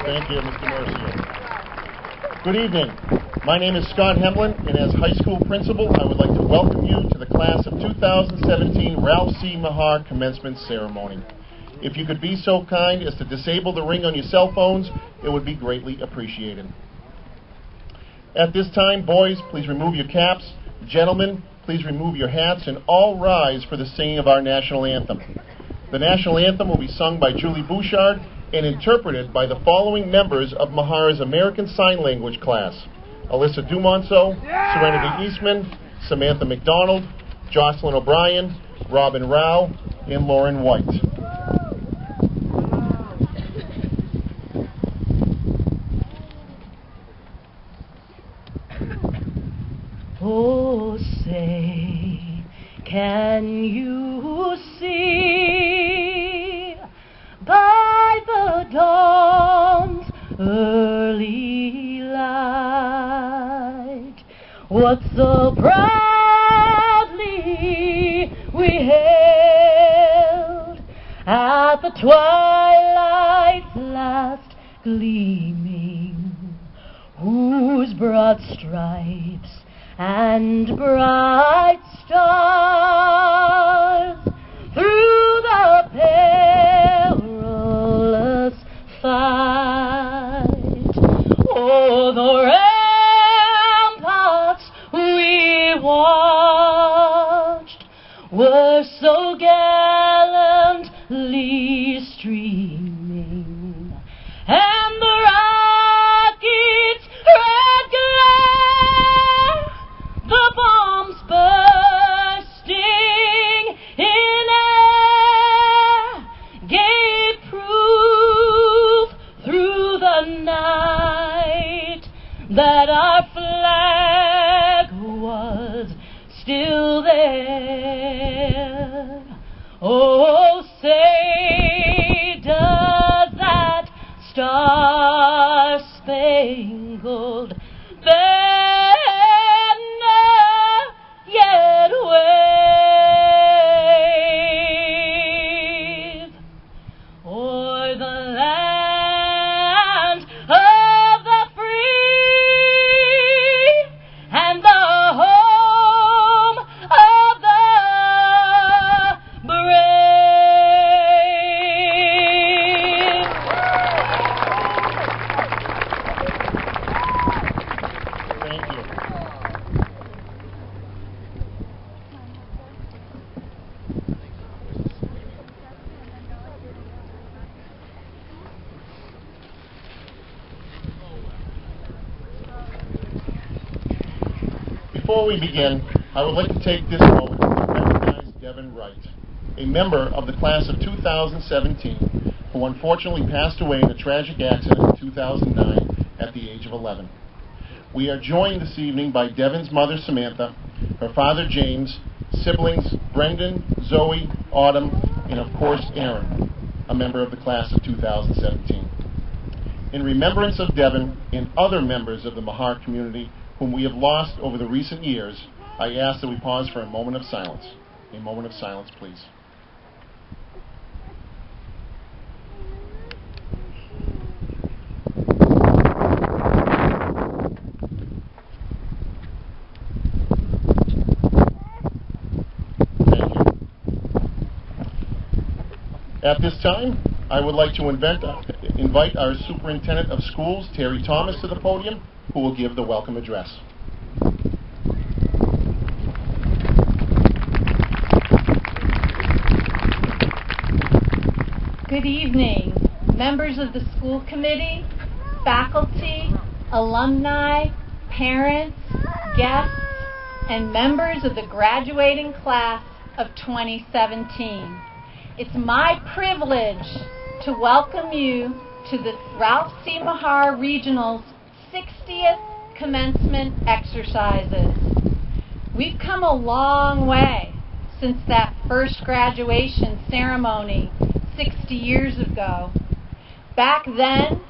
Thank you, Mr. Mercier. Good evening. My name is Scott Hemlin, and as high school principal, I would like to welcome you to the class of 2017 Ralph C. Mahar commencement ceremony. If you could be so kind as to disable the ring on your cell phones, it would be greatly appreciated. At this time, boys, please remove your caps. Gentlemen, please remove your hats, and all rise for the singing of our national anthem. The national anthem will be sung by Julie Bouchard and interpreted by the following members of Mahar's American Sign Language class: Alyssa Dumonceau, Serenity Eastman, Samantha McDonald, Jocelyn O'Brien, Robin Rao, and Lauren White. Oh, say, can you see by the dawn's early light what so proudly we hailed at the twilight's last gleaming, whose broad stripes and bright stars through the perilous fight o'er the ramparts we watched were so gallantly streaming, and the rockets' red glare, the bombs bursting in air, gave proof through the night that our flag was still there. Oh, say, does that star-spangled banner yet wave o'er the land of the free and the home of the brave? Before we begin, I would like to take this moment to recognize Devin Wright, a member of the class of 2017, who unfortunately passed away in a tragic accident in 2009 at the age of 11. We are joined this evening by Devin's mother, Samantha, her father, James, siblings, Brendan, Zoe, Autumn, and of course, Aaron, a member of the class of 2017. In remembrance of Devin and other members of the Mahar community whom we have lost over the recent years, I ask that we pause for a moment of silence. A moment of silence, please. Thank you. At this time, I would like to invite our Superintendent of Schools, Terry Thomas, to the podium, who will give the welcome address. Good evening, members of the school committee, faculty, alumni, parents, guests, and members of the graduating class of 2017. It's my privilege to welcome you to the Ralph C. Mahar Regional's 60th commencement exercises. We've come a long way since that first graduation ceremony 60 years ago. Back then,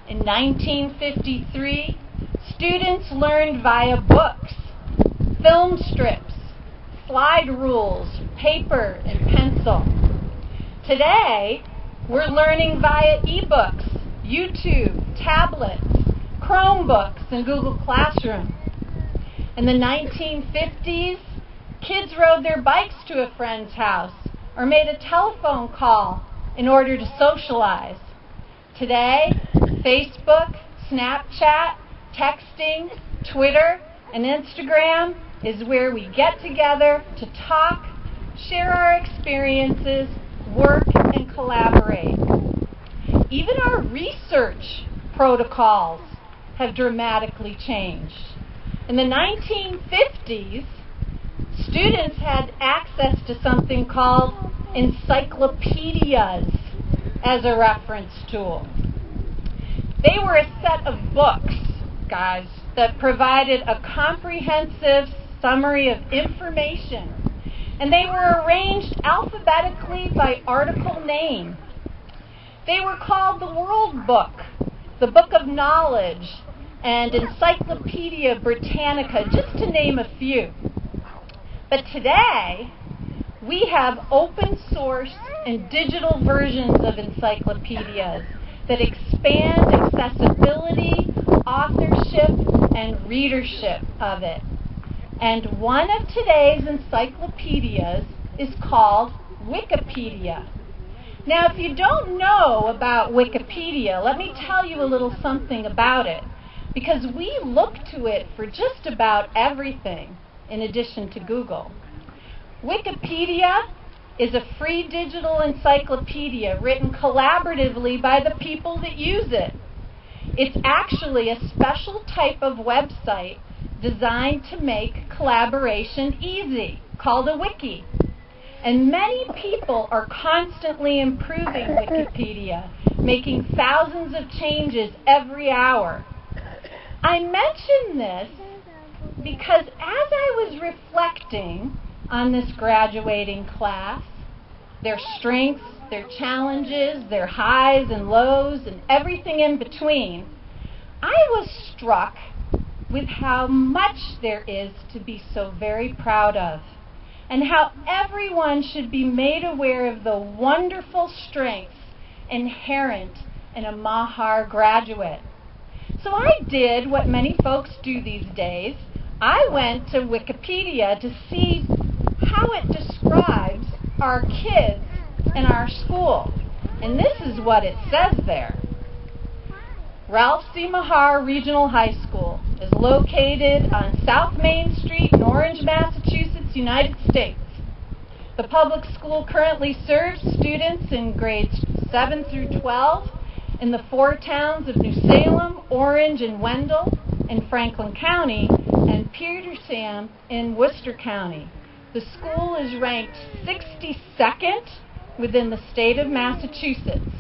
in 1953, students learned via books, film strips, slide rules, paper, and pencil. Today, we're learning via ebooks, YouTube, tablets, Chromebooks, and Google Classroom. In the 1950s, kids rode their bikes to a friend's house or made a telephone call in order to socialize. Today, Facebook, Snapchat, texting, Twitter, and Instagram is where we get together to talk, share our experiences, work, and collaborate. Even our research protocols have dramatically changed. In the 1950s, students had access to something called encyclopedias as a reference tool. They were a set of books, guys, that provided a comprehensive summary of information, and they were arranged alphabetically by article name. They were called the World Book, the Book of Knowledge, and Encyclopedia Britannica, just to name a few. But today, we have open source and digital versions of encyclopedias that expand accessibility, authorship, and readership of it. And one of today's encyclopedias is called Wikipedia. Now, if you don't know about Wikipedia, let me tell you a little something about it, because we look to it for just about everything in addition to Google. Wikipedia is a free digital encyclopedia written collaboratively by the people that use it. It's actually a special type of website designed to make collaboration easy, called a wiki. And many people are constantly improving Wikipedia, making thousands of changes every hour. I mention this because as I was reflecting on this graduating class, their strengths, their challenges, their highs and lows, and everything in between, I was struck with how much there is to be so very proud of, and how everyone should be made aware of the wonderful strengths inherent in a Mahar graduate. So I did what many folks do these days. I went to Wikipedia to see how it describes our kids in our school. And this is what it says there. Ralph C. Mahar Regional High School is located on South Main Street in Orange, Massachusetts, United States. The public school currently serves students in grades 7 through 12 in the 4 towns of New Salem, Orange, and Wendell in Franklin County, and Petersham in Worcester County. The school is ranked 62nd within the state of Massachusetts,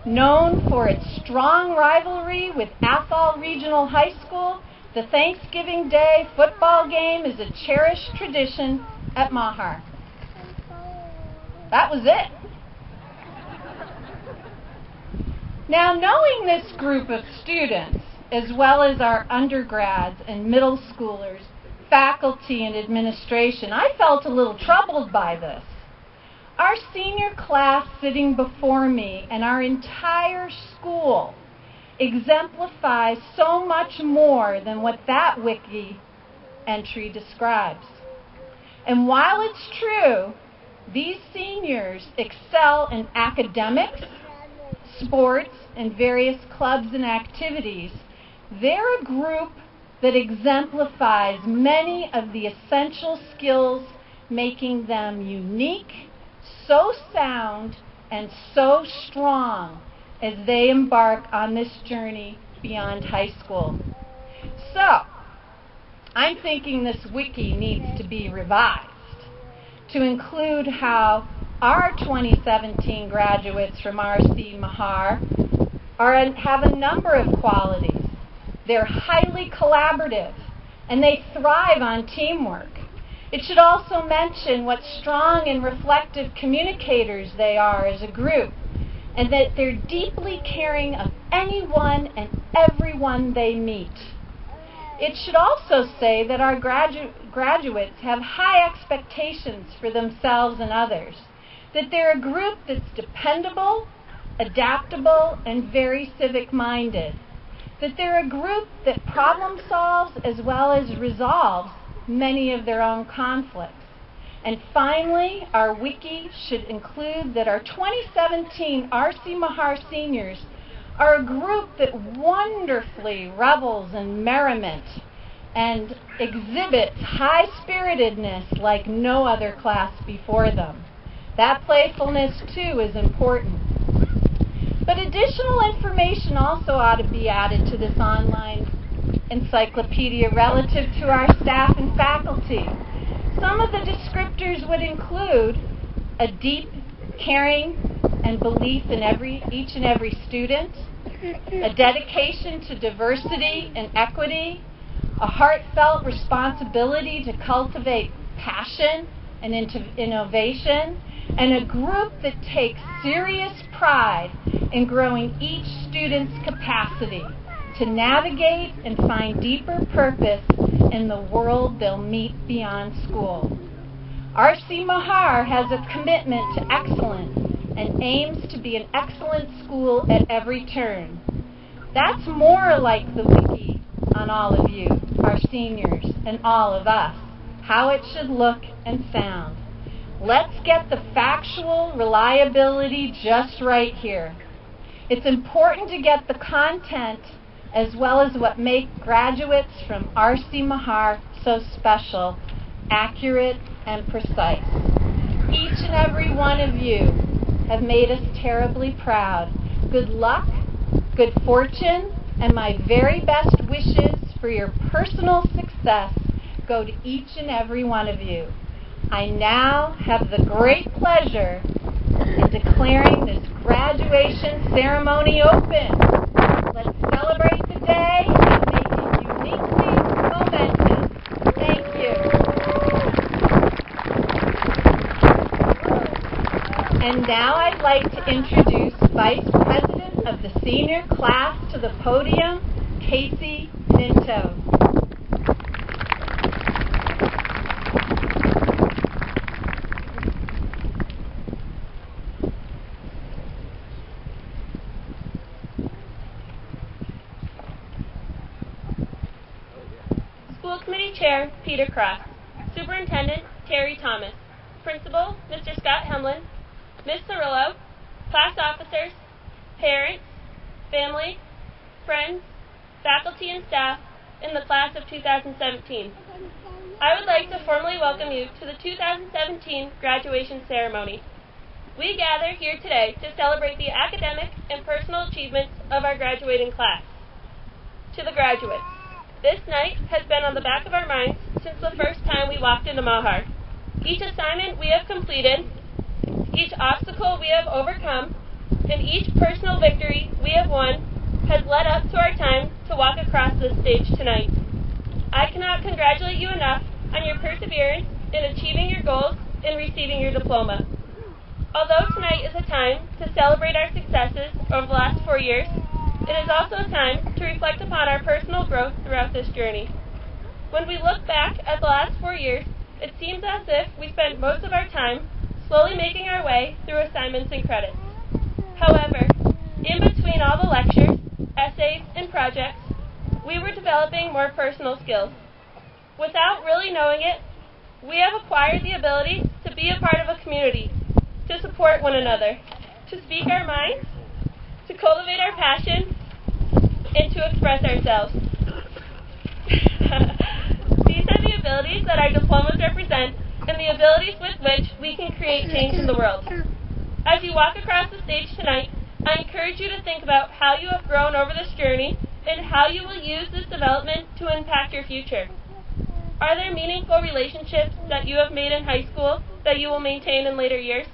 known for its strong rivalry with Athol Regional High School. The Thanksgiving Day football game is a cherished tradition at Mahar. That was it. Now, knowing this group of students, as well as our undergrads and middle schoolers, faculty and administration, I felt a little troubled by this. Our senior class sitting before me and our entire school exemplifies so much more than what that wiki entry describes. And while it's true, these seniors excel in academics, sports, and various clubs and activities, they're a group that exemplifies many of the essential skills making them unique, so sound, and so strong as they embark on this journey beyond high school. So, I'm thinking this wiki needs to be revised to include how our 2017 graduates from RC Mahar have a number of qualities. They're highly collaborative, and they thrive on teamwork. It should also mention what strong and reflective communicators they are as a group, and that they're deeply caring of anyone and everyone they meet. It should also say that our graduates have high expectations for themselves and others, that they're a group that's dependable, adaptable, and very civic-minded, that they're a group that problem solves as well as resolves many of their own conflicts. And finally, our wiki should include that our 2017 RC Mahar seniors are a group that wonderfully revels in merriment and exhibits high-spiritedness like no other class before them. That playfulness, too, is important. But additional information also ought to be added to this online encyclopedia relative to our staff and faculty. Some of the descriptors would include a deep caring and belief in each and every student, a dedication to diversity and equity, a heartfelt responsibility to cultivate passion and innovation, and a group that takes serious pride in growing each student's capacity to navigate and find deeper purpose in the world they'll meet beyond school. RC Mahar has a commitment to excellence and aims to be an excellent school at every turn. That's more like the wiki on all of you, our seniors, and all of us, how it should look and sound. Let's get the factual reliability just right here. It's important to get the content as well as what make graduates from RC Mahar so special, accurate, and precise. Each and every one of you have made us terribly proud. Good luck, good fortune, and my very best wishes for your personal success go to each and every one of you. I now have the great pleasure in declaring this graduation ceremony open. Let's celebrate the day and make it uniquely momentous. Thank you. And now I'd like to introduce Vice President of the senior class to the podium, Casey Minto. School Committee Chair, Peter Cross. Superintendent, Terry Thomas. Principal, Mr. Scott Hemlin. Ms. Cirillo. Class officers, parents, family, friends, faculty and staff in the class of 2017. I would like to formally welcome you to the 2017 graduation ceremony. We gather here today to celebrate the academic and personal achievements of our graduating class. To the graduates, This night has been on the back of our minds since the first time we walked into Mahar. Each assignment we have completed, each obstacle we have overcome, and each personal victory we have won has led up to our time to walk across this stage tonight. I cannot congratulate you enough on your perseverance in achieving your goals and receiving your diploma. Although tonight is a time to celebrate our successes over the last 4 years, it is also a time to reflect upon our personal growth throughout this journey. When we look back at the last 4 years, it seems as if we spent most of our time slowly making our way through assignments and credits. However, in between all the lectures, essays, and projects, we were developing more personal skills. Without really knowing it, we have acquired the ability to be a part of a community, to support one another, to speak our minds, to cultivate our passion, and to express ourselves. These are the abilities that our diplomas represent and the abilities with which we can create change in the world. As you walk across the stage tonight, I encourage you to think about how you have grown over this journey and how you will use this development to impact your future. Are there meaningful relationships that you have made in high school that you will maintain in later years?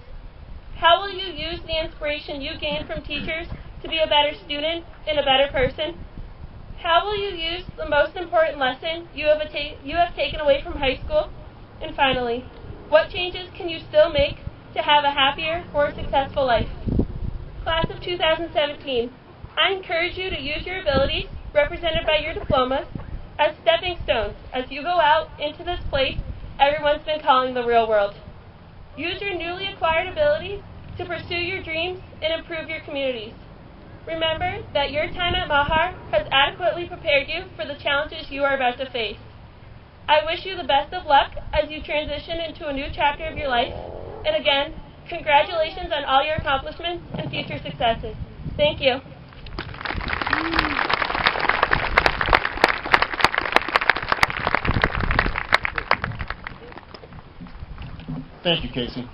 How will you use the inspiration you gain from teachers to be a better student and a better person? How will you use the most important lesson you have taken away from high school? And finally, what changes can you still make to have a happier, more successful life? Class of 2017, I encourage you to use your abilities, represented by your diplomas, as stepping stones as you go out into this place everyone's been calling the real world. Use your newly acquired abilities to pursue your dreams and improve your communities. Remember that your time at Mahar has adequately prepared you for the challenges you are about to face. I wish you the best of luck as you transition into a new chapter of your life. And again, congratulations on all your accomplishments and future successes. Thank you. Thank you, Casey.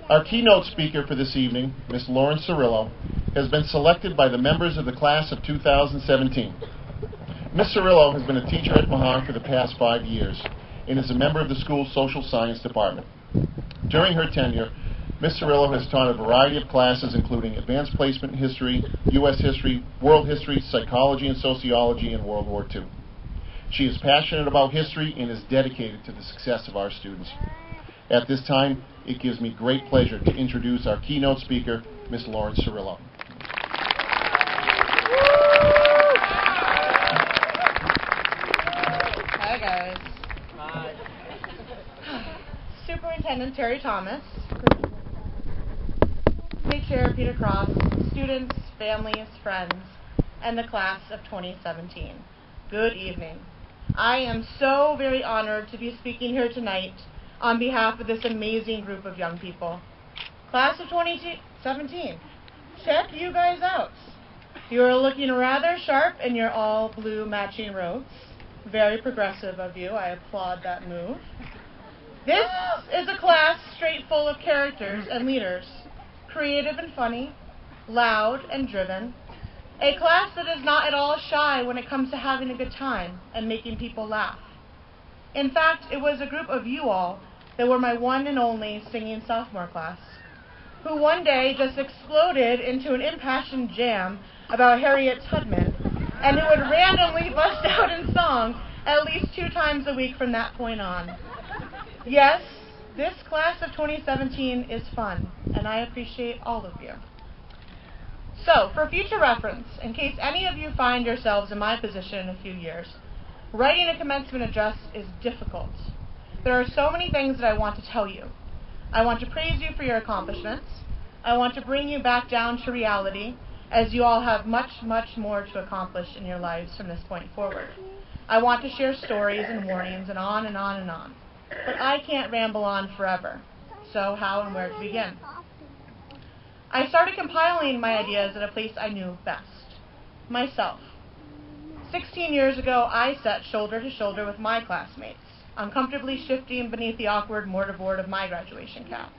Our keynote speaker for this evening, Ms. Lauren Cirillo, has been selected by the members of the class of 2017. Ms. Cirillo has been a teacher at Mahar for the past 5 years and is a member of the school's social science department. During her tenure, Ms. Cirillo has taught a variety of classes including advanced placement history, U.S. history, world history, psychology and sociology, and World War II. She is passionate about history and is dedicated to the success of our students. At this time, it gives me great pleasure to introduce our keynote speaker, Ms. Lauren Cirillo. Hi, guys. Hi. Superintendent Terry Thomas, Chair Peter Cross, students, families, friends, and the class of 2017. Good evening. I am so very honored to be speaking here tonight on behalf of this amazing group of young people. Class of 2017, check you guys out. You are looking rather sharp in your all blue matching robes. Very progressive of you. I applaud that move. This is a class straight full of characters and leaders, creative and funny, loud and driven. A class that is not at all shy when it comes to having a good time and making people laugh. In fact, it was a group of you all that were my one and only singing sophomore class, who one day just exploded into an impassioned jam about Harriet Tubman, and who would randomly bust out in song at least 2 times a week from that point on. Yes, this class of 2017 is fun, and I appreciate all of you. So, for future reference, in case any of you find yourselves in my position in a few years, writing a commencement address is difficult. There are so many things that I want to tell you. I want to praise you for your accomplishments. I want to bring you back down to reality, as you all have much, much more to accomplish in your lives from this point forward. I want to share stories and warnings and on and on and on. But I can't ramble on forever. So how and where to begin? I started compiling my ideas at a place I knew best. Myself. 16 years ago, I sat shoulder to shoulder with my classmates, uncomfortably shifting beneath the awkward mortarboard of my graduation cap,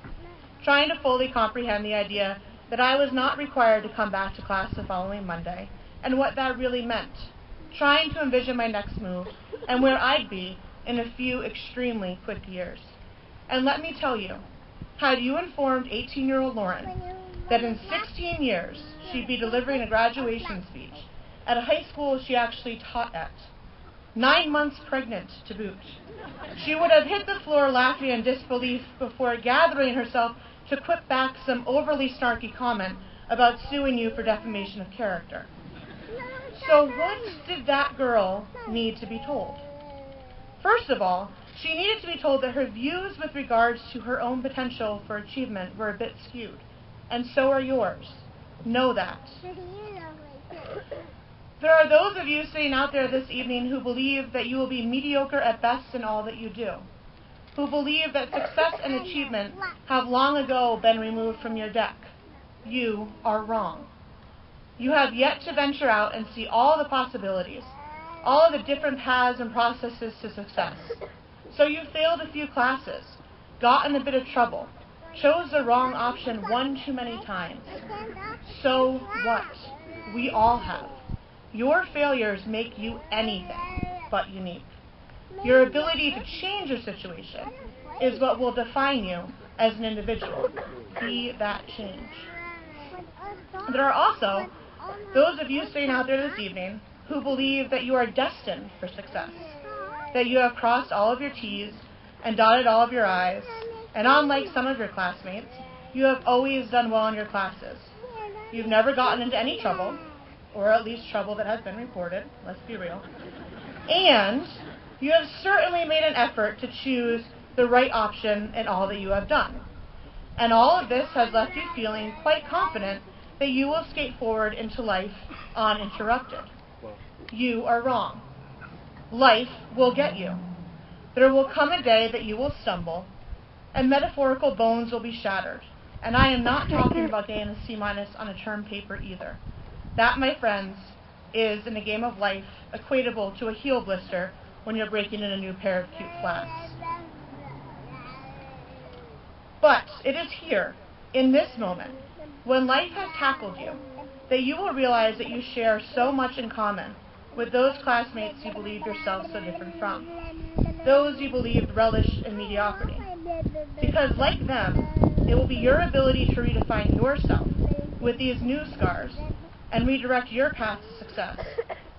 trying to fully comprehend the idea that I was not required to come back to class the following Monday, and what that really meant, trying to envision my next move and where I'd be in a few extremely quick years. And let me tell you, had you informed 18-year-old Lauren that in 16 years she'd be delivering a graduation speech at a high school she actually taught at, 9 months pregnant to boot, she would have hit the floor laughing in disbelief before gathering herself to quip back some overly snarky comment about suing you for defamation of character. So what did that girl need to be told? First of all, she needed to be told that her views with regards to her own potential for achievement were a bit skewed, and so are yours. Know that. There are those of you sitting out there this evening who believe that you will be mediocre at best in all that you do, who believe that success and achievement have long ago been removed from your deck. You are wrong. You have yet to venture out and see all the possibilities, all of the different paths and processes to success. So you failed a few classes, got in a bit of trouble, chose the wrong option one too many times. So what? We all have. Your failures make you anything but unique. Your ability to change a situation is what will define you as an individual. Be that change. There are also those of you sitting out there this evening who believe that you are destined for success, that you have crossed all of your T's and dotted all of your I's, and unlike some of your classmates, you have always done well in your classes. You've never gotten into any trouble, or at least trouble that has been reported, let's be real, and you have certainly made an effort to choose the right option in all that you have done. And all of this has left you feeling quite confident that you will skate forward into life uninterrupted. You are wrong. Life will get you. There will come a day that you will stumble, and metaphorical bones will be shattered. And I am not talking about getting a C- on a term paper either. That, my friends, is, in a game of life, equatable to a heel blister when you're breaking in a new pair of cute flats. But it is here, in this moment, when life has tackled you, that you will realize that you share so much in common with those classmates you believe yourself so different from, those you believed relished in mediocrity. Because like them, it will be your ability to redefine yourself with these new scars and redirect your path to success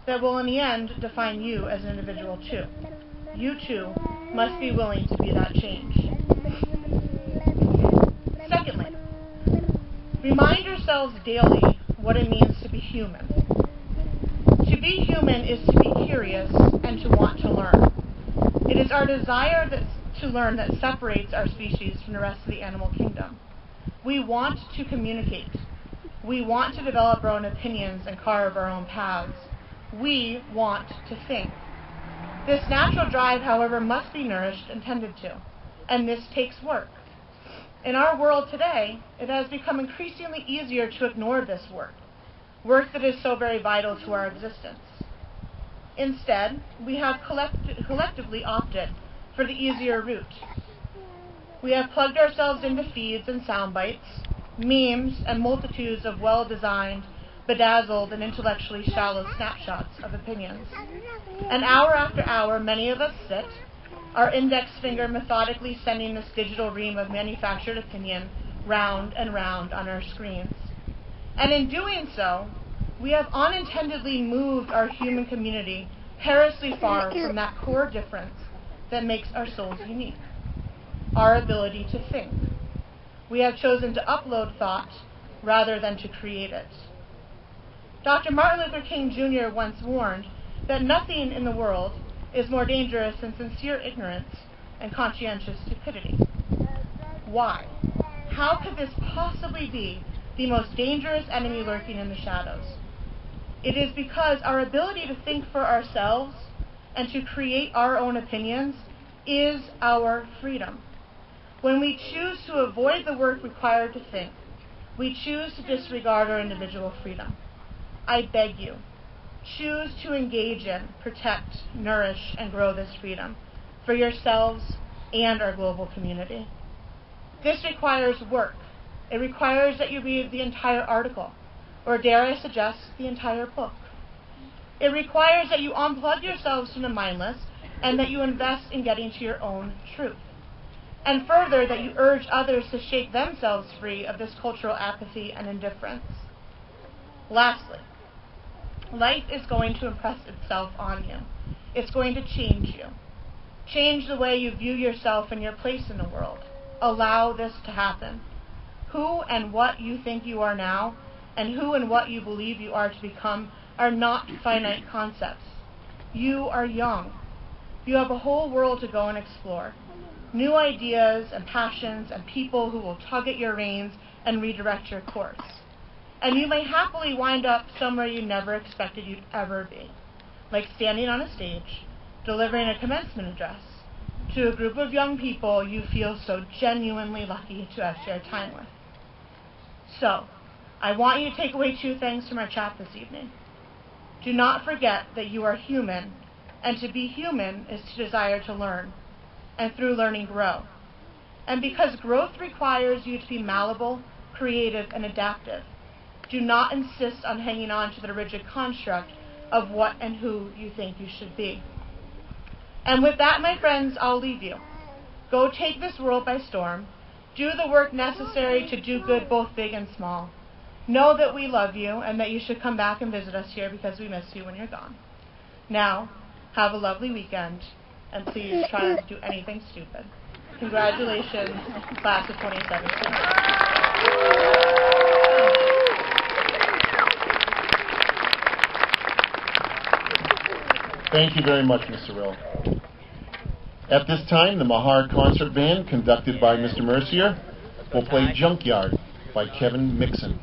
that will in the end define you as an individual too. You too must be willing to be that change. Secondly, remind yourselves daily what it means to be human. To be human is to be curious and to want to learn. It is our desire to learn that separates our species from the rest of the animal kingdom. We want to communicate. We want to develop our own opinions and carve our own paths. We want to think. This natural drive, however, must be nourished and tended to, and this takes work. In our world today, it has become increasingly easier to ignore this work that is so very vital to our existence. Instead, we have collectively opted for the easier route. We have plugged ourselves into feeds and sound bites, memes, and multitudes of well-designed, bedazzled, and intellectually shallow snapshots of opinions. And hour after hour, many of us sit, our index finger methodically sending this digital ream of manufactured opinion round and round on our screens. And in doing so, we have unintendedly moved our human community perilously far from that core difference that makes our souls unique, our ability to think. We have chosen to upload thought rather than to create it. Dr. Martin Luther King Jr. once warned that nothing in the world is more dangerous than sincere ignorance and conscientious stupidity. Why? How could this possibly be the most dangerous enemy lurking in the shadows? It is because our ability to think for ourselves and to create our own opinions is our freedom. When we choose to avoid the work required to think, we choose to disregard our individual freedom. I beg you, choose to engage in, protect, nourish, and grow this freedom for yourselves and our global community. This requires work. It requires that you read the entire article, or dare I suggest, the entire book. It requires that you unplug yourselves from the mindless and that you invest in getting to your own truth. And further, that you urge others to shake themselves free of this cultural apathy and indifference. Lastly, life is going to impress itself on you. It's going to change you. Change the way you view yourself and your place in the world. Allow this to happen. Who and what you think you are now, and who and what you believe you are to become, are not finite concepts. You are young. You have a whole world to go and explore. New ideas and passions and people who will tug at your reins and redirect your course. And you may happily wind up somewhere you never expected you'd ever be, like standing on a stage, delivering a commencement address to a group of young people you feel so genuinely lucky to have shared time with. So, I want you to take away 2 things from our chat this evening. Do not forget that you are human, and to be human is to desire to learn, and through learning grow. And because growth requires you to be malleable, creative, and adaptive, do not insist on hanging on to the rigid construct of what and who you think you should be. And with that, my friends, I'll leave you. Go take this world by storm. Do the work necessary to do good, both big and small. Know that we love you and that you should come back and visit us here because we miss you when you're gone. Now, have a lovely weekend, and please try not to do anything stupid. Congratulations, class of 2017. Thank you very much, Mr. Rill. At this time, the Mahar Concert Band, conducted by Mr. Mercier, will play Junkyard by Kevin Mixon.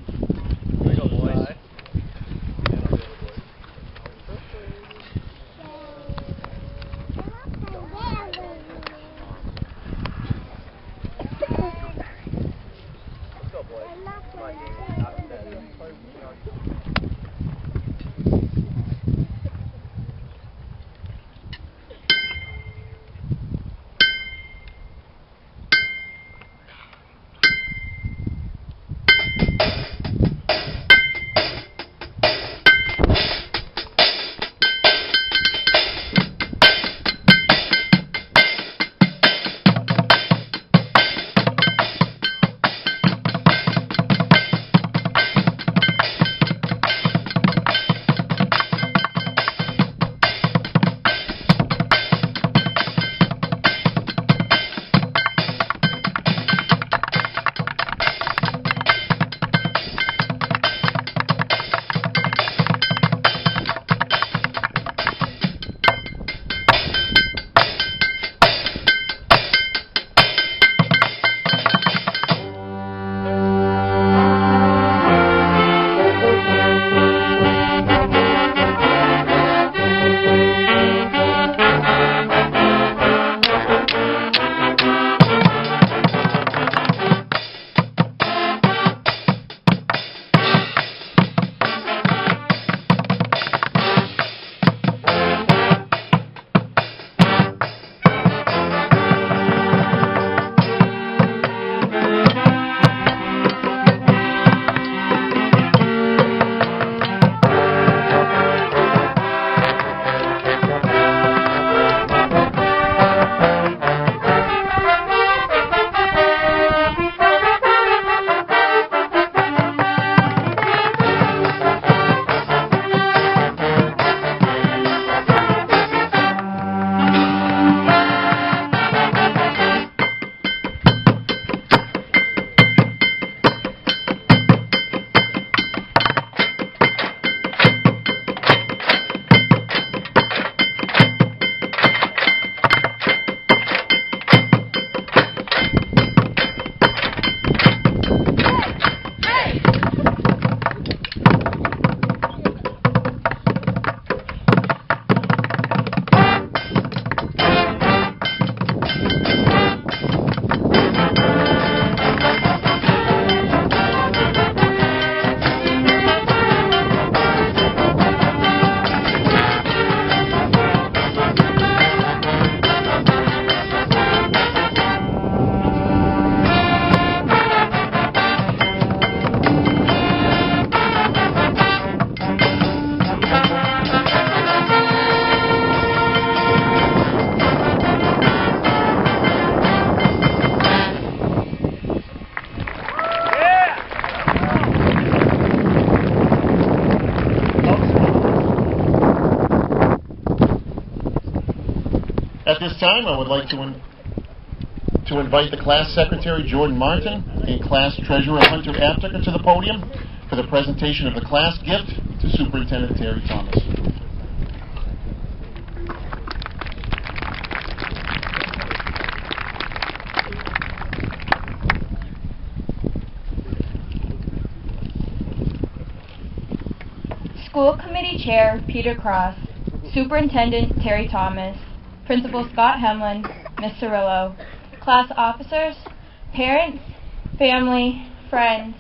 this time, I would like to invite the class secretary, Jordan Martin, and class treasurer, Hunter Aptiker, to the podium for the presentation of the class gift to Superintendent Terry Thomas. School Committee Chair Peter Cross, Superintendent Terry Thomas, Principal Scott Hemlin, Ms. Cirillo, class officers, parents, family, friends,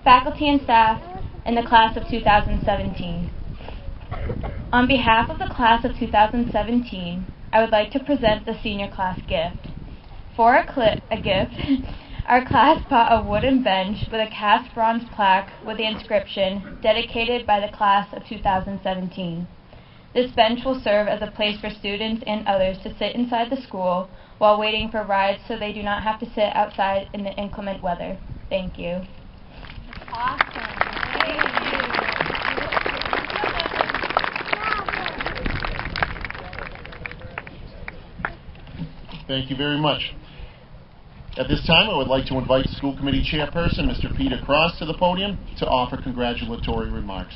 faculty and staff, and the class of 2017. On behalf of the class of 2017, I would like to present the senior class gift. For a gift, our class bought a wooden bench with a cast bronze plaque with the inscription, dedicated by the class of 2017. This bench will serve as a place for students and others to sit inside the school while waiting for rides so they do not have to sit outside in the inclement weather. Thank you. Awesome. Thank you. Thank you very much. At this time, I would like to invite School Committee Chairperson, Mr. Peter Cross, to the podium to offer congratulatory remarks.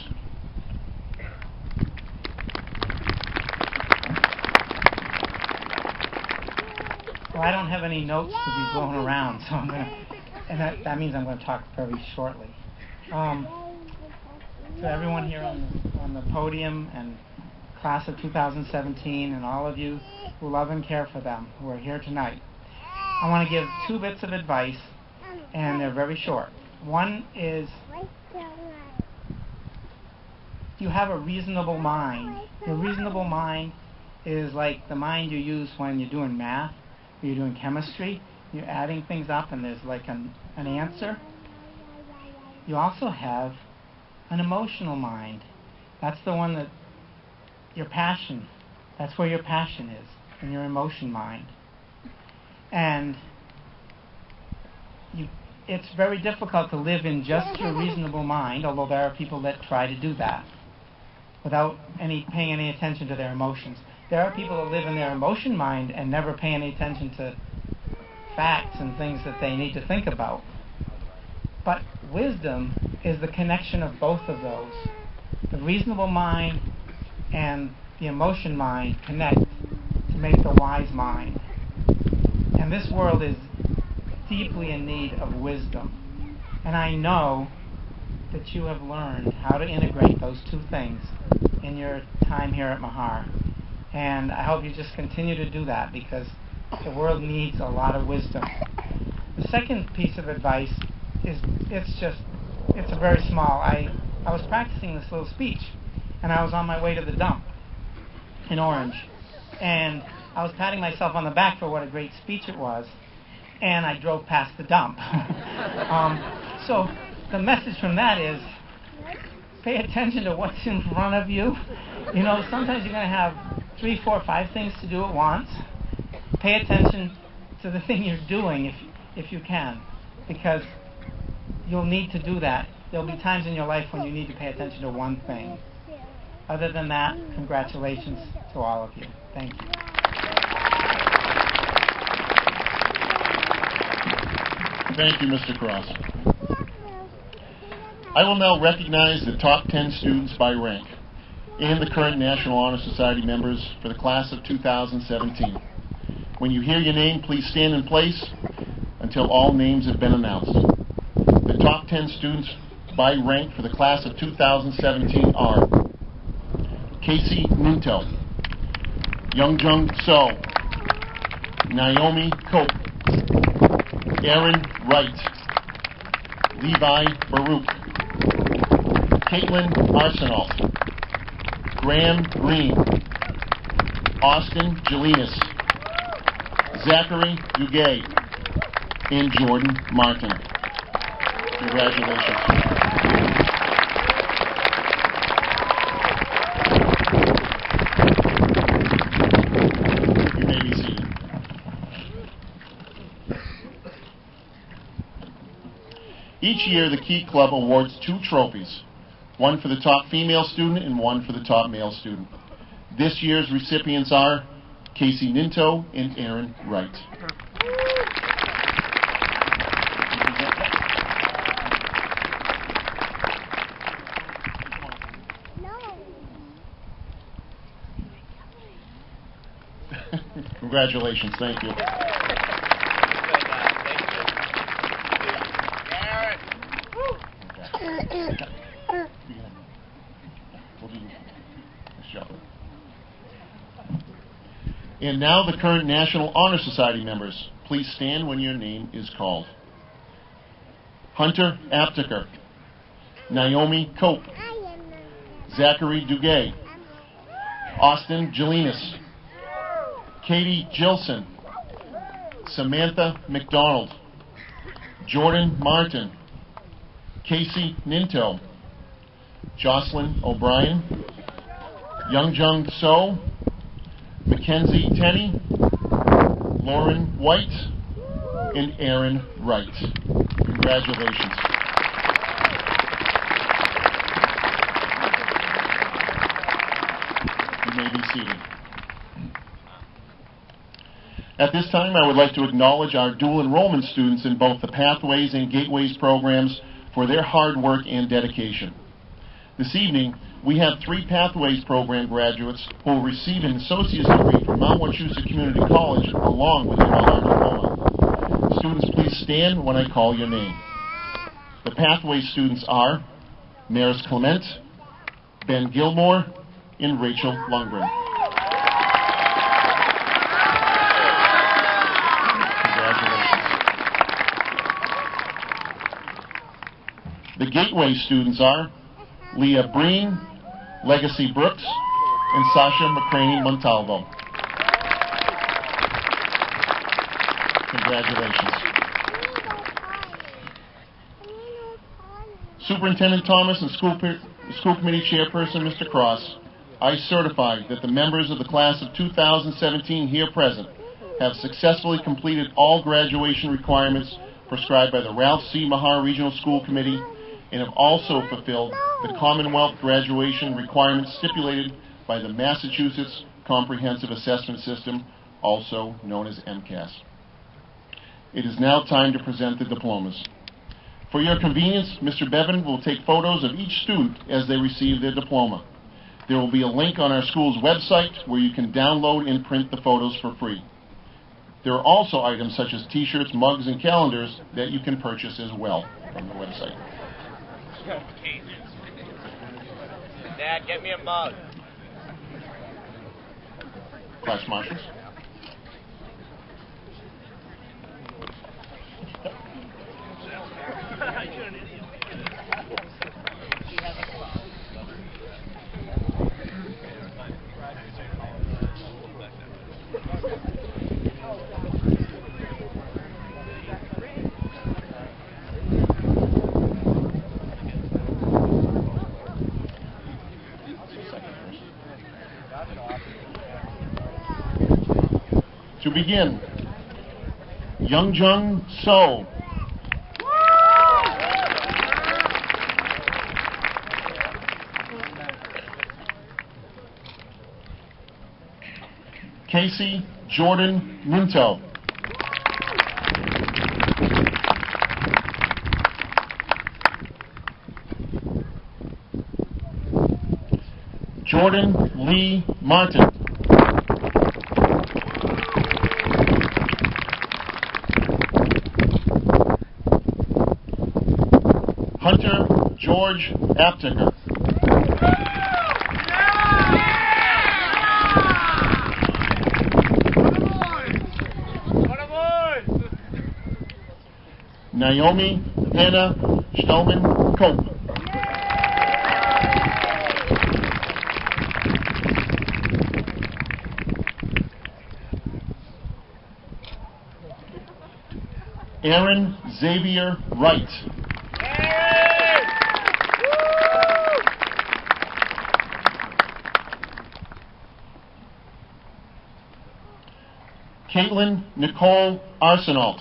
Well, I don't have any notes to be blown around, so that means I'm going to talk very shortly. To everyone here on the podium and class of 2017 and all of you who love and care for them who are here tonight, I want to give 2 bits of advice, and they're very short. One is, you have a reasonable mind. Your reasonable mind is like the mind you use when you're doing math, or you're doing chemistry. You're adding things up and there's like an answer. You also have an emotional mind. That's the one that your passion, that's where your passion is, in your emotion mind. And it's very difficult to live in just your reasonable mind, although there are people that try to do that without paying any attention to their emotions. There are people that live in their emotion mind and never pay any attention to facts and things that they need to think about. But wisdom is the connection of both of those. The reasonable mind and the emotion mind connect to make the wise mind. And this world is deeply in need of wisdom. And I know that you have learned how to integrate those 2 things in your time here at Mahar. And I hope you just continue to do that, because the world needs a lot of wisdom. The second piece of advice is, it's a very small. I was practicing this little speech, and I was on my way to the dump in Orange. And I was patting myself on the back for what a great speech it was, and I drove past the dump. So the message from that is, pay attention to what's in front of you. You know, sometimes you're going to have 3, 4, 5 things to do at once. Pay attention to the thing you're doing if you can, because you'll need to do that. There'll be times in your life when you need to pay attention to one thing. Other than that, congratulations to all of you. Thank you. Thank you, Mr. Cross. I will now recognize the top 10 students by rank and the current National Honor Society members for the class of 2017. When you hear your name, please stand in place until all names have been announced. The top 10 students by rank for the class of 2017 are Casey Minto, Youngjung So, Naomi Cope, Aaron Wright, Levi Baruch, Caitlin Arsenault, Graham Green, Austin Jelinas, Zachary Duguay, and Jordan Martin. Congratulations. You may be seated. Each year, the Key Club awards 2 trophies, one for the top female student and one for the top male student. This year's recipients are Casey Ninto, and Aaron Wright. Congratulations, thank you. And now the current National Honor Society members. Please stand when your name is called. Hunter Apteker, Naomi Cope, Zachary Duguay, Austin Jelinas, Katie Gilson, Samantha McDonald, Jordan Martin, Casey Ninto, Jocelyn O'Brien, Youngjung So, Mackenzie Tenney, Lauren White, and Aaron Wright. Congratulations. You may be seated. At this time, I would like to acknowledge our dual enrollment students in both the Pathways and Gateways programs for their hard work and dedication. This evening, we have 3 Pathways program graduates who will receive an associate's degree from Mount Wachusett Community College along with their Mahar diploma. Students, please stand when I call your name. The Pathways students are Maris Clement, Ben Gilmore, and Rachel Lundgren. The Gateway students are Leah Breen, Legacy Brooks, and Sasha McCraney Montalvo. Congratulations. Superintendent Thomas and School Committee Chairperson Mr. Cross, I certify that the members of the class of 2017 here present have successfully completed all graduation requirements prescribed by the Ralph C. Mahar Regional School Committee and have also fulfilled the Commonwealth graduation requirements stipulated by the Massachusetts Comprehensive Assessment System, also known as MCAS. It is now time to present the diplomas. For your convenience, Mr. Bevan will take photos of each student as they receive their diploma. There will be a link on our school's website where you can download and print the photos for free. There are also items such as t-shirts, mugs, and calendars that you can purchase as well from the website. Dad, get me a mug. Class marshals. To begin, Youngjung So, Casey Jordan Minto, Jordan Lee Martin, Hunter George Apteker, Naomi Hannah Stelman Cope, Aaron Xavier Wright, Caitlin Nicole Arsenault,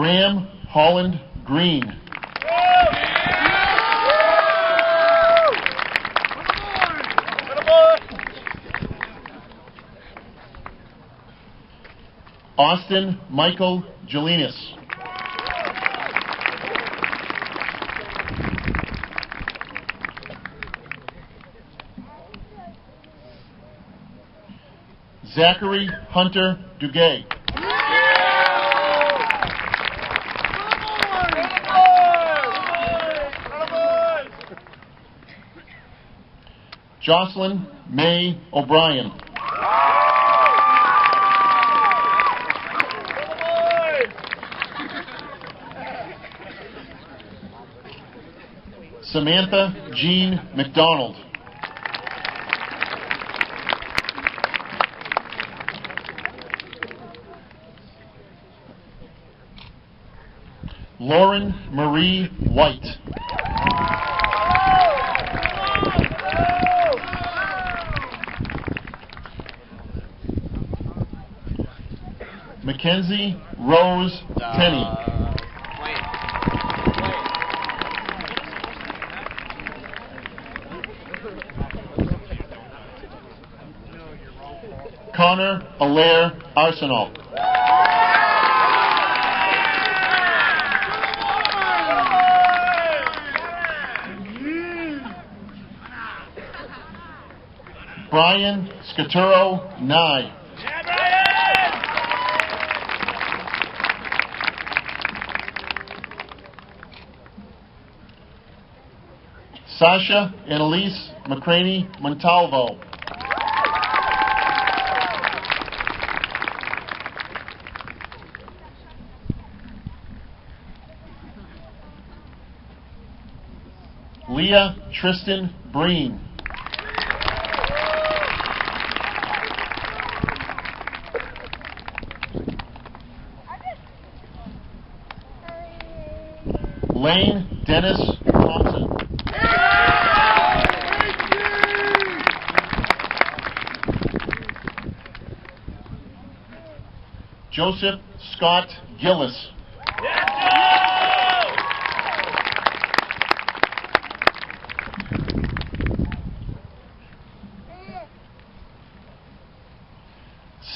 Graham Holland Green. Austin Michael Jelinas. Zachary Hunter Duguay. Jocelyn May O'Brien. Samantha Jean McDonald. Lauren Marie White. Mackenzie Rose Tenney. Connor Allaire Arsenal. Brian Scaturo Nye. Sasha Annalise McCraney Montalvo. Leah Tristan Breen. Lane Dennis Thompson. Joseph Scott Gillis.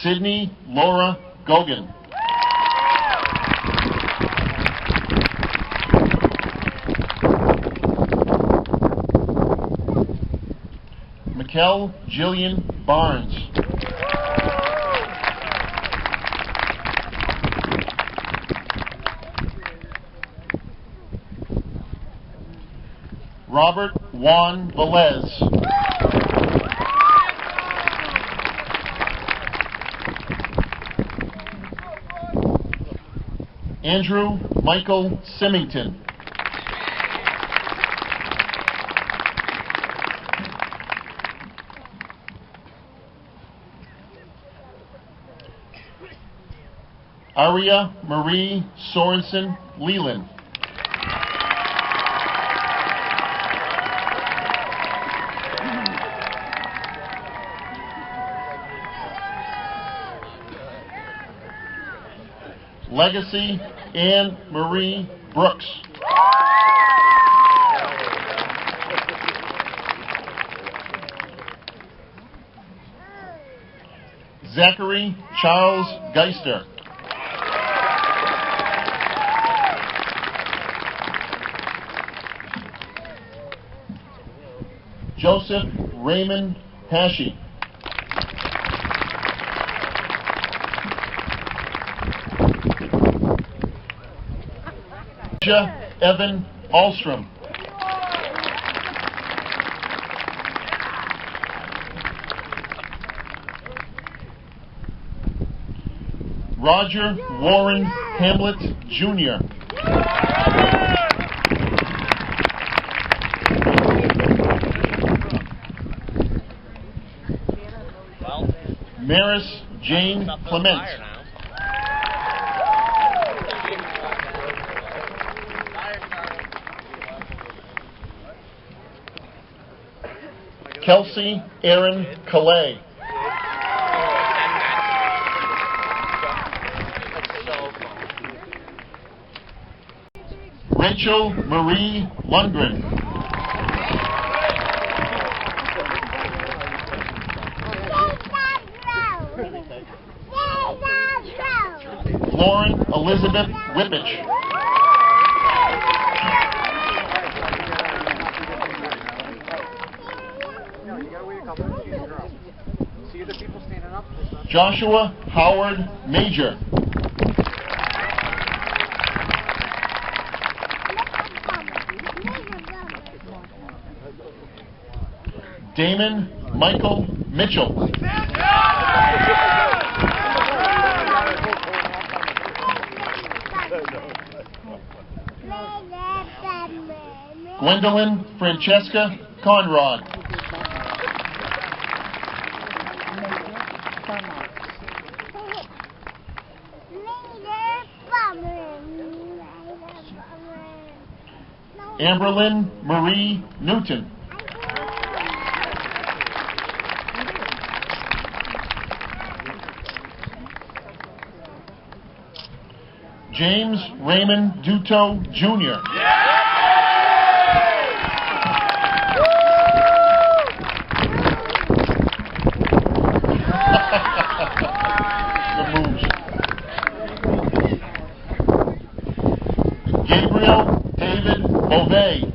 Sydney Laura Gogan. Mikel Jillian Barnes. Robert Juan Velez. Andrew Michael Symington. Aria Marie Sorensen Leland. Legacy Anne Marie Brooks. Zachary Charles Geister. Joseph Raymond Hashi. Evan Alstrom. Roger Warren Hamlet Jr. Maris Jane Clement. Kelsey Aaron Calais. Rachel Marie Lundgren. Lauren Elizabeth Whippich. Joshua Howard Major. Damon Michael Mitchell. Gwendolyn Francesca Conrad. Amberlyn Marie Newton. James Raymond Duto Jr. The moves. Gabriel David Beauvais.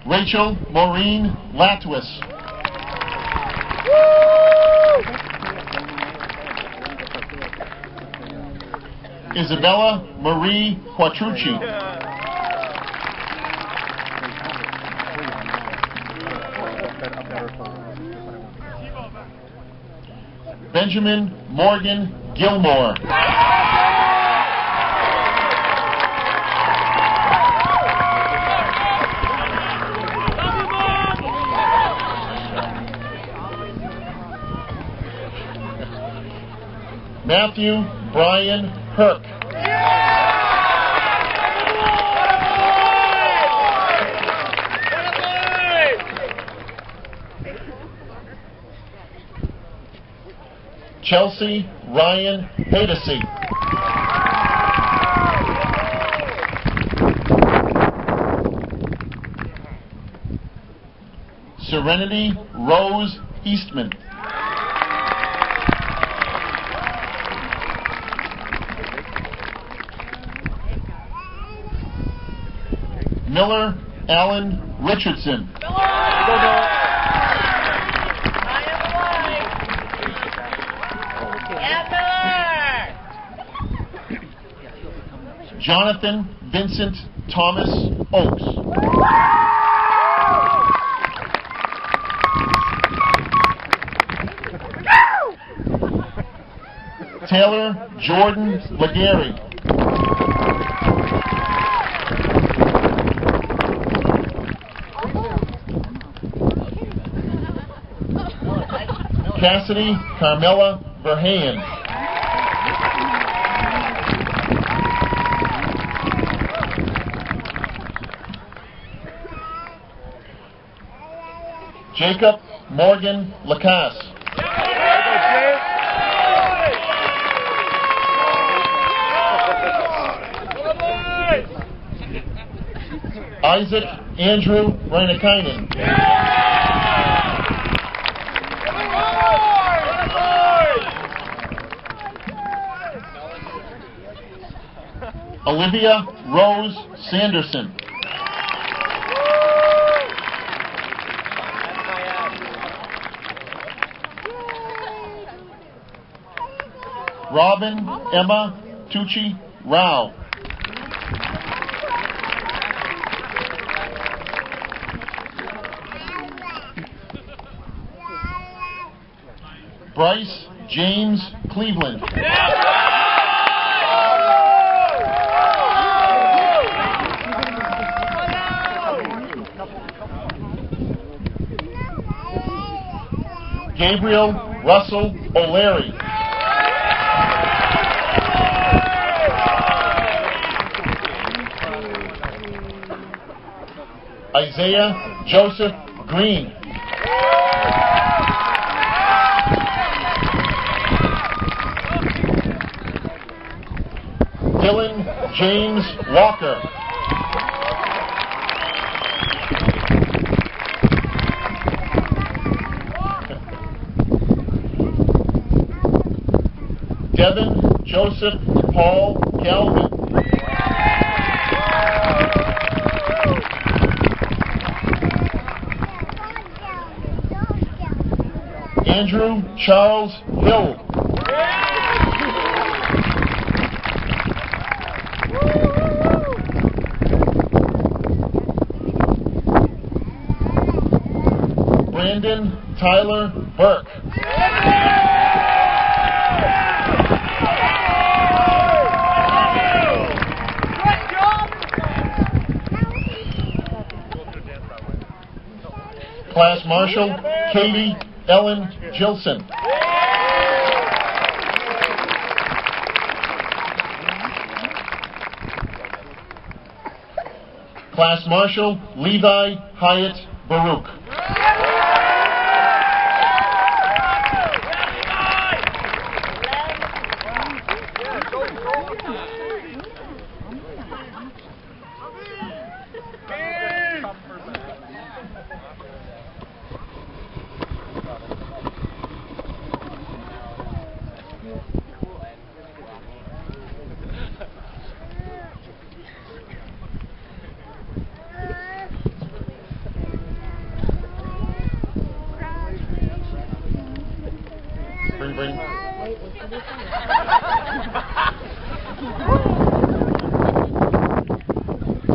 Rachel Maureen Latwis. Isabella Marie Quattrucci. Benjamin Morgan Gilmore. Matthew Brian Herc. Chelsea Ryan Hadesy. Serenity Rose Eastman. Miller Allen Richardson. Jonathan Vincent Thomas Oakes. Taylor Jordan Legary. Cassidy Carmela Verheyen. Jacob Morgan Lacasse. Isaac Andrew Reinekainen. Olivia Rose Sanderson. Robin Emma Tucci Rao. Bryce James Cleveland. Gabriel Russell O'Leary. Isaiah Joseph Green. Dylan James Walker. Devin Joseph Paul Galvin. Andrew Charles Hill. Brandon Tyler Burke. Class Marshal Katie Ellen Gilson. Class Marshal Levi Hyatt Baruch. Bring.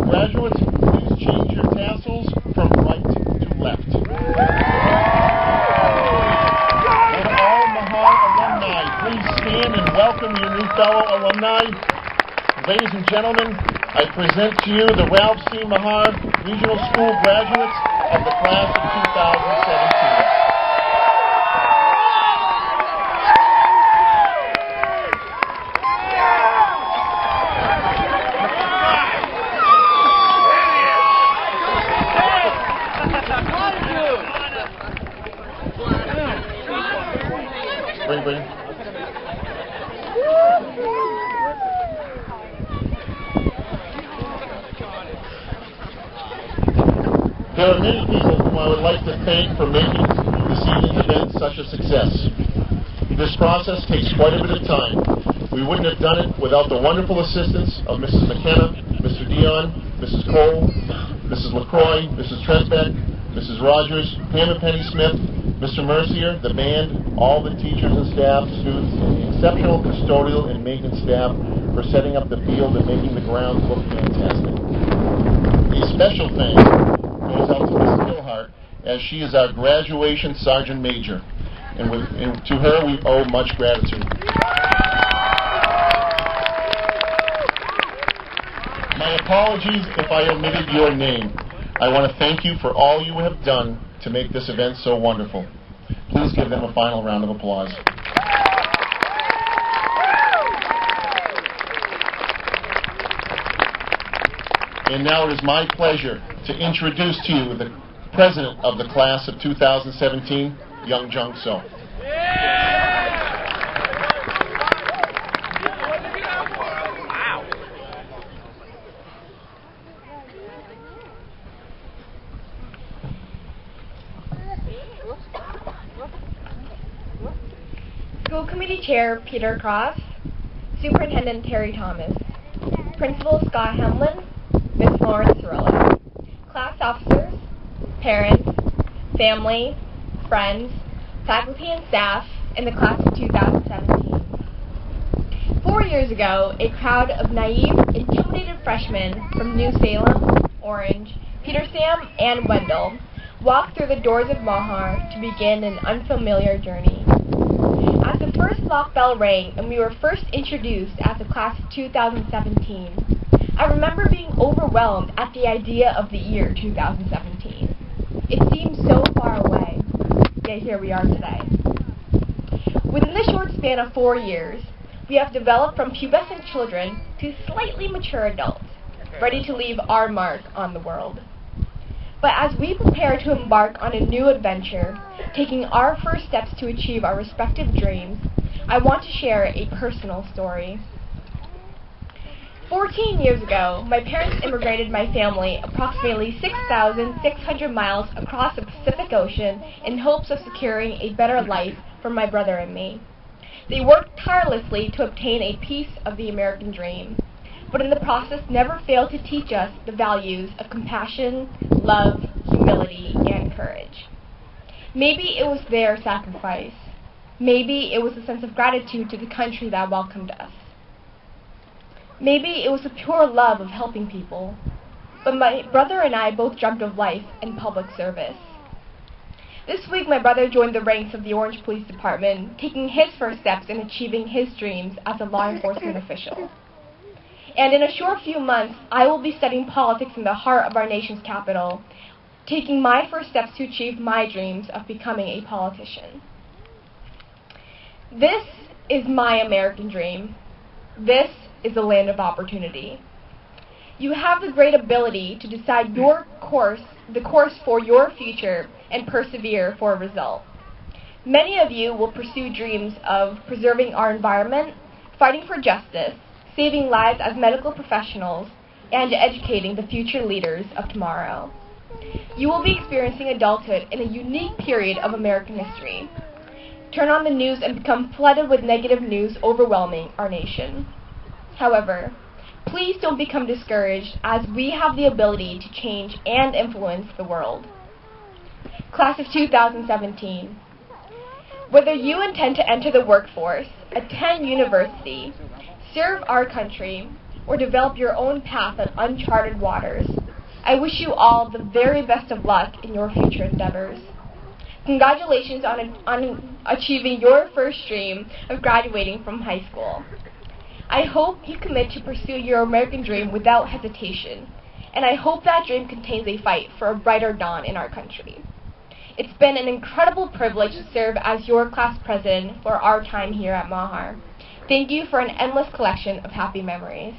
Graduates, please change your tassels from right to left. And all Mahar alumni, please stand and welcome your new fellow alumni. Ladies and gentlemen, I present to you the Ralph C. Mahar Regional School graduates of the class of 2017. Bring. There are many people whom I would like to thank for making this evening's event such a success. This process takes quite a bit of time. We wouldn't have done it without the wonderful assistance of Mrs. McKenna, Mr. Dion, Mrs. Cole, Mrs. LaCroix, Mrs. Tresbeck, Mrs. Rogers, Pam and Penny Smith, Mr. Mercier, the band, all the teachers and staff, students, and the exceptional custodial and maintenance staff for setting up the field and making the grounds look fantastic. A special thanks goes out to Ms. Gilhart, as she is our graduation Sergeant Major, and to her we owe much gratitude. My apologies if I omitted your name. I want to thank you for all you have done to make this event so wonderful. Please give them a final round of applause. And now it is my pleasure to introduce to you the president of the class of 2017, Young Jung So. School Committee Chair Peter Cross, Superintendent Terry Thomas, Principal Scott Hemlin, Ms. Lauren Cirillo, class officers, parents, family, friends, faculty and staff in the class of 2017. 4 years ago, a crowd of naive, intimidated freshmen from New Salem, Orange, Petersham, and Wendell walked through the doors of Mahar to begin an unfamiliar journey. As the first lock bell rang and we were first introduced as the class of 2017, I remember being overwhelmed at the idea of the year 2017. It seemed so far away, yet here we are today. Within the short span of 4 years, we have developed from pubescent children to slightly mature adults, ready to leave our mark on the world. But as we prepare to embark on a new adventure, taking our first steps to achieve our respective dreams, I want to share a personal story. 14 years ago, my parents immigrated my family approximately 6,600 miles across the Pacific Ocean in hopes of securing a better life for my brother and me. They worked tirelessly to obtain a piece of the American dream, but in the process never failed to teach us the values of compassion, love, humility, and courage. Maybe it was their sacrifice. Maybe it was a sense of gratitude to the country that welcomed us. Maybe it was a pure love of helping people. But my brother and I both dreamt of life and public service. This week my brother joined the ranks of the Orange Police Department, taking his first steps in achieving his dreams as a law enforcement official. And in a short few months, I will be studying politics in the heart of our nation's capital, taking my first steps to achieve my dreams of becoming a politician. This is my American dream. This is the land of opportunity. You have the great ability to decide the course for your future, and persevere for a result. Many of you will pursue dreams of preserving our environment, fighting for justice, saving lives as medical professionals, and educating the future leaders of tomorrow. You will be experiencing adulthood in a unique period of American history. Turn on the news and become flooded with negative news overwhelming our nation. However, please don't become discouraged, as we have the ability to change and influence the world. Class of 2017. Whether you intend to enter the workforce, attend university, serve our country, or develop your own path on uncharted waters, I wish you all the very best of luck in your future endeavors. Congratulations on achieving your first dream of graduating from high school. I hope you commit to pursue your American dream without hesitation, and I hope that dream contains a fight for a brighter dawn in our country. It's been an incredible privilege to serve as your class president for our time here at Mahar. Thank you for an endless collection of happy memories.